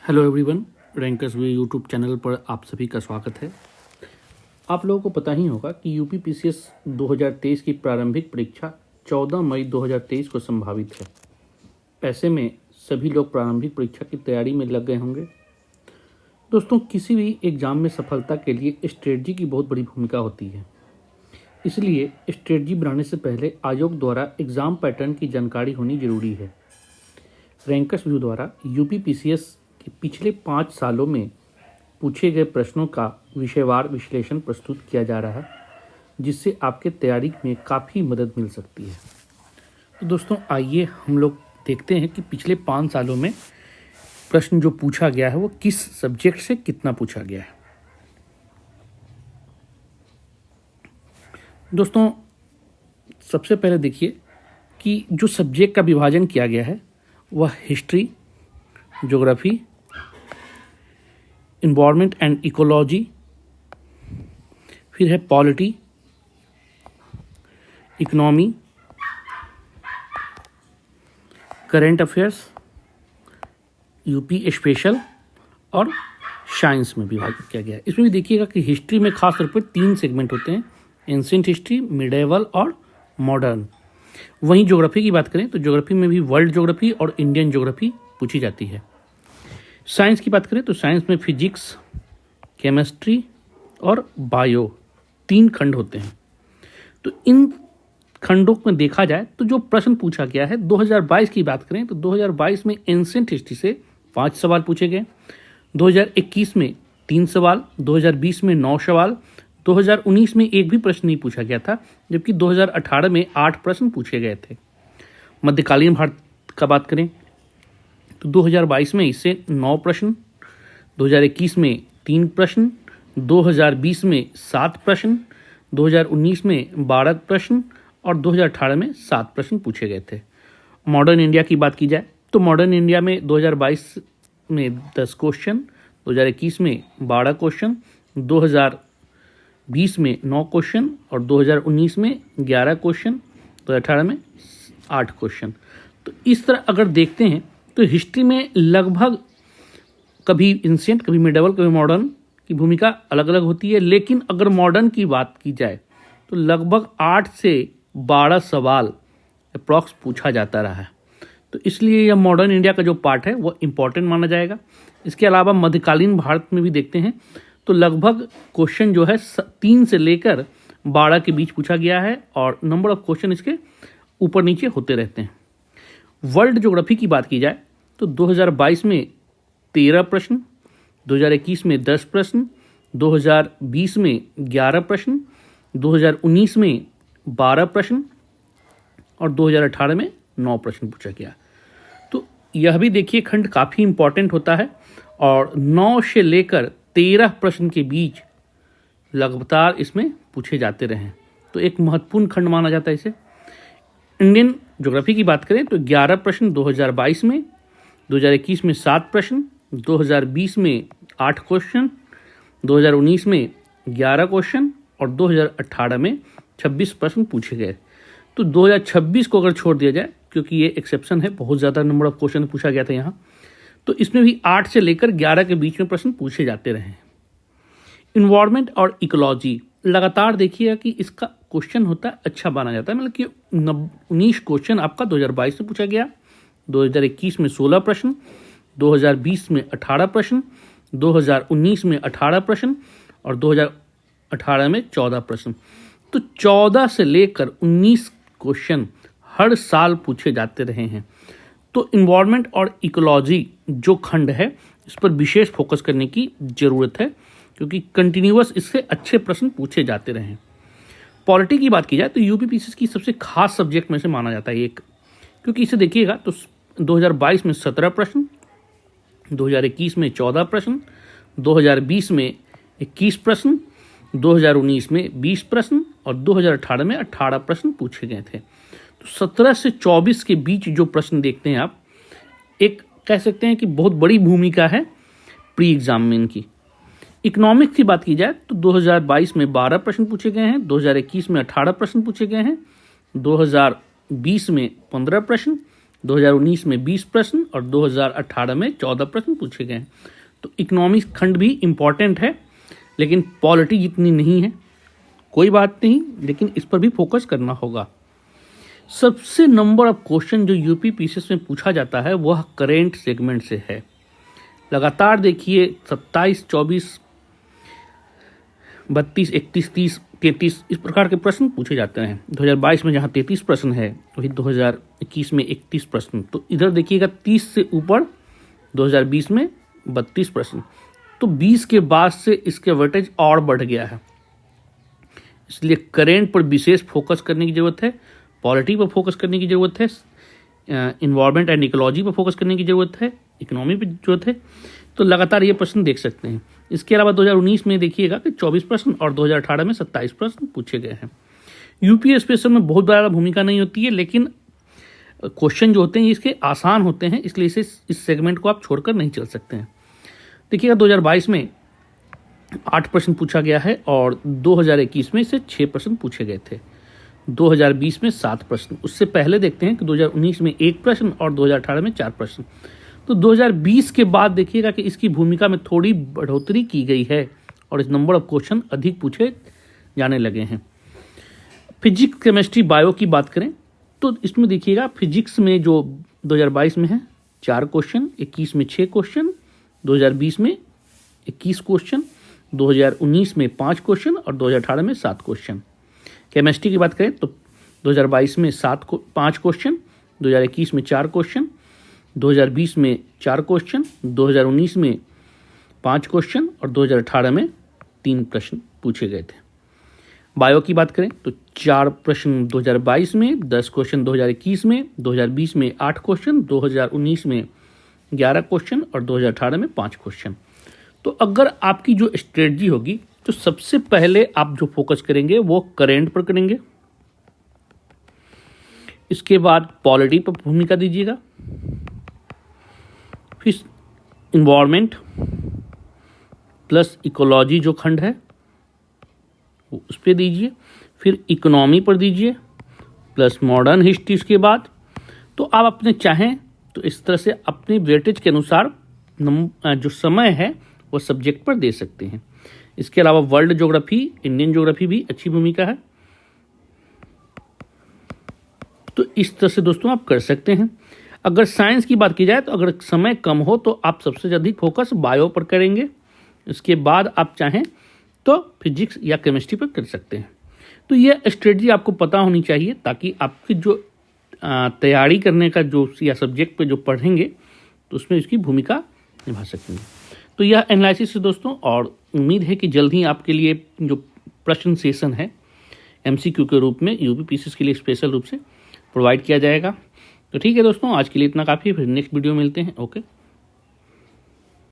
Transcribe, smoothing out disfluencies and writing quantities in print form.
Hello everyone, rankers we YouTube channel पर आप सभी का स्वागत है। आप लोगों को पता ही होगा कि यूपी पीसीएस 2023 की प्रारंभिक परीक्षा 14 मई 2023 को संभावित है। ऐसे में सभी लोग प्रारंभिक परीक्षा की तैयारी में लग गए होंगे। दोस्तों, किसी भी एग्ज़ाम में सफलता के लिए स्ट्रेटजी की बहुत बड़ी भूमिका होती है। इसलिए स्ट्रेटजी बनाने से पहले आयोग द्वारा एग्ज़ाम पैटर्न की जानकारी होनी जरूरी है। रैंकर्स व्यू द्वारा यूपी पीसीएस कि पिछले 5 सालों में पूछे गए प्रश्नों का विषयवार विश्लेषण प्रस्तुत किया जा रहा है, जिससे आपके तैयारी में काफ़ी मदद मिल सकती है। तो दोस्तों, आइए हम लोग देखते हैं कि पिछले 5 सालों में प्रश्न जो पूछा गया है वो किस सब्जेक्ट से कितना पूछा गया है। दोस्तों, सबसे पहले देखिए कि जो सब्जेक्ट का विभाजन किया गया है वह history, geography, environment and ecology, फिर है polity, economy, current affairs, UP special और साइंस में विभाजित किया गया है। इसमें भी देखिएगा कि हिस्ट्री में खास तौर पर 3 सेगमेंट होते हैं, एंशिएंट हिस्ट्री, मिडेवल और मॉडर्न। वहीं ज्योग्राफी की बात करें तो ज्योग्राफी में भी वर्ल्ड ज्योग्राफी और इंडियन ज्योग्राफी पूछी जाती है। साइंस की बात करें तो साइंस में फिजिक्स, केमिस्ट्री और बायो 3 खंड होते हैं। तो इन खंडों में देखा जाए तो जो प्रश्न पूछा गया है 2022 की बात करें तो 2022 में एंशिएंट हिस्ट्री से 5 सवाल पूछे गए, 2021 में 3 सवाल, 2020 में 9 सवाल, 2019 में एक भी प्रश्न नहीं पूछा गया था, जबकि 2018 में 8 प्रश्न पूछे गए थे। मध्यकालीन भारत का बात करें तो 2022 में इससे 9 प्रश्न, 2021 में 3 प्रश्न, 2020 में 7 प्रश्न, 2019 में 12 प्रश्न और 2018 में 7 प्रश्न पूछे गए थे। मॉडर्न इंडिया की बात की जाए तो मॉडर्न इंडिया में 2022 में 10 क्वेश्चन, 2021 में 12 क्वेश्चन, 2020 में 9 क्वेश्चन और 2019 में 11 क्वेश्चन, 2018 में 8 क्वेश्चन। तो इस तरह अगर देखते हैं तो हिस्ट्री में लगभग कभी एंशिएंट, कभी मिडेवल, कभी मॉडर्न की भूमिका अलग अलग होती है। लेकिन अगर मॉडर्न की बात की जाए तो लगभग 8 से 12 सवाल अप्रॉक्स पूछा जाता रहा है। तो इसलिए यह मॉडर्न इंडिया का जो पार्ट है वो इम्पॉर्टेंट माना जाएगा। इसके अलावा मध्यकालीन भारत में भी देखते हैं तो लगभग क्वेश्चन जो है 3 से लेकर 12 के बीच पूछा गया है और नंबर ऑफ क्वेश्चन इसके ऊपर नीचे होते रहते हैं। वर्ल्ड ज्योग्राफी की बात की जाए तो 2022 में 13 प्रश्न, 2021 में 10 प्रश्न, 2020 में 11 प्रश्न, 2019 में 12 प्रश्न और 2018 में 9 प्रश्न पूछा गया। तो यह भी देखिए खंड काफ़ी इंपॉर्टेंट होता है और 9 से लेकर 13 प्रश्न के बीच लगातार इसमें पूछे जाते रहे। तो एक महत्वपूर्ण खंड माना जाता है इसे। इंडियन ज्योग्राफी की बात करें तो 11 प्रश्न 2022 में, 2021 में 7 प्रश्न, 2020 में 8 क्वेश्चन, 2019 में 11 क्वेश्चन और 2018 में 26 प्रश्न पूछे गए। तो 2026 को अगर छोड़ दिया जाए, क्योंकि ये एक्सेप्शन है, बहुत ज़्यादा नंबर ऑफ क्वेश्चन पूछा गया था यहाँ, तो इसमें भी 8 से लेकर 11 के बीच में प्रश्न पूछे जाते रहे। इन्वायरमेंट और इकोलॉजी लगातार देखिएगा कि इसका क्वेश्चन होता है अच्छा माना जाता है, मतलब कि 19 क्वेश्चन आपका 2022 में पूछा गया, 2021 में 16 प्रश्न, 2020 में 18 प्रश्न, 2019 में 18 प्रश्न और 2018 में 14 प्रश्न। तो 14 से लेकर 19 क्वेश्चन हर साल पूछे जाते रहे हैं। तो इन्वायरमेंट और इकोलॉजी जो खंड है इस पर विशेष फोकस करने की ज़रूरत है, क्योंकि कंटिन्यूअस इससे अच्छे प्रश्न पूछे जाते रहे हैं। पॉलिटी की बात की जाए तो यूपी पीसीएस की सबसे खास सब्जेक्ट में से माना जाता है एक, क्योंकि इसे देखिएगा तो 2022 में 17 प्रश्न, 2021 में 14 प्रश्न, 2020 में 21 प्रश्न, 2019 में 20 प्रश्न और 2018 में 18 प्रश्न पूछे गए थे। तो 17 से 24 के बीच जो प्रश्न देखते हैं आप, एक कह सकते हैं कि बहुत बड़ी भूमिका है प्री एग्जाम में इनकी। इकोनॉमिक्स की बात की जाए तो 2022 में 12 प्रश्न पूछे गए हैं, 2021 में 18 प्रश्न पूछे गए हैं, 2020 में 15 प्रश्न, 2019 में 20 प्रश्न और 2018 में 14 प्रश्न पूछे गए हैं। तो इकोनॉमिक्स खंड भी इम्पॉर्टेंट है, लेकिन पॉलिटी जितनी नहीं है। कोई बात नहीं, लेकिन इस पर भी फोकस करना होगा। सबसे नंबर ऑफ क्वेश्चन जो यूपी पीसीएस में पूछा जाता है वह करेंट सेगमेंट से है। लगातार देखिए 27, 24, 32, 31, 30, 33 इस प्रकार के प्रश्न पूछे जाते हैं। 2022 में जहां 33 प्रश्न है वही 2021 में 31 प्रश्न। तो इधर देखिएगा 30 से ऊपर 2020 में 32 प्रश्न। तो 20 के बाद से इसके वेटेज और बढ़ गया है। इसलिए करेंट पर विशेष फोकस करने की जरूरत है, पॉलिटी पर फोकस करने की जरूरत है, इन्वायरमेंट एंड इकोलॉजी पर फोकस करने की जरूरत है, इकोनॉमी पर जरूरत है। तो लगातार ये प्रश्न देख सकते हैं। इसके अलावा 2019 में देखिएगा कि 24 प्रश्न और 2018 में 27 प्रश्न पूछे गए हैं। यूपी स्पेशल में बहुत ज़्यादा भूमिका नहीं होती है, लेकिन क्वेश्चन जो होते हैं इसके आसान होते हैं, इसलिए इस सेगमेंट को आप छोड़कर नहीं चल सकते हैं। देखिएगा 2022 में 8 प्रश्न पूछा गया है और 2021 में से 6 प्रश्न पूछे गए थे। 2020 में 7 प्रश्न। उससे पहले देखते हैं कि 2019 में 1 प्रश्न और 2018 में 4 प्रश्न। तो 2020 के बाद देखिएगा कि इसकी भूमिका में थोड़ी बढ़ोतरी की गई है और इस नंबर ऑफ क्वेश्चन अधिक पूछे जाने लगे हैं। फिजिक्स, केमिस्ट्री, बायो की बात करें तो इसमें देखिएगा फिजिक्स में जो 2022 में है 4 क्वेश्चन, 21 में 6 क्वेश्चन, 2020 में 21 क्वेश्चन, 2019 में 5 क्वेश्चन और 2018 में 7 क्वेश्चन। केमिस्ट्री की बात करें तो 2022 में 5 क्वेश्चन, 2021 में 4 क्वेश्चन, 2020 में 4 क्वेश्चन, 2019 में 5 क्वेश्चन और 2018 में 3 प्रश्न पूछे गए थे। बायो की बात करें तो 4 प्रश्न 2022 में, 10 क्वेश्चन 2021 में, 2020 में 8 क्वेश्चन, 2019 में 11 क्वेश्चन और 2018 में 5 क्वेश्चन। तो अगर आपकी जो स्ट्रेटजी होगी तो सबसे पहले आप जो फोकस करेंगे वो करेंट पर करेंगे। इसके बाद पॉलिटी पर भूमिका दीजिएगा, फिर इन्वायरमेंट प्लस इकोलॉजी जो खंड है वो उस पर दीजिए, फिर इकोनॉमी पर दीजिए प्लस मॉडर्न हिस्ट्री। उसके बाद तो आप अपने चाहें तो इस तरह से अपने वेटेज के अनुसार जो समय है वो सब्जेक्ट पर दे सकते हैं। इसके अलावा वर्ल्ड ज्योग्राफी, इंडियन ज्योग्राफी भी अच्छी भूमिका है। तो इस तरह से दोस्तों आप कर सकते हैं। अगर साइंस की बात की जाए तो अगर समय कम हो तो आप सबसे अधिक फोकस बायो पर करेंगे। इसके बाद आप चाहें तो फिजिक्स या केमिस्ट्री पर कर सकते हैं। तो यह स्ट्रेटजी आपको पता होनी चाहिए ताकि आपकी जो तैयारी करने का जो या सब्जेक्ट पे जो पढ़ेंगे तो उसमें इसकी भूमिका निभा सकेंगे। तो यह एनालिसिस है दोस्तों, और उम्मीद है कि जल्द ही आपके लिए जो प्रश्न सेशन है एमसीक्यू के रूप में यूपी पीसीएस के लिए स्पेशल रूप से प्रोवाइड किया जाएगा। तो ठीक है दोस्तों, आज के लिए इतना काफ़ी है। फिर नेक्स्ट वीडियो मिलते हैं। ओके।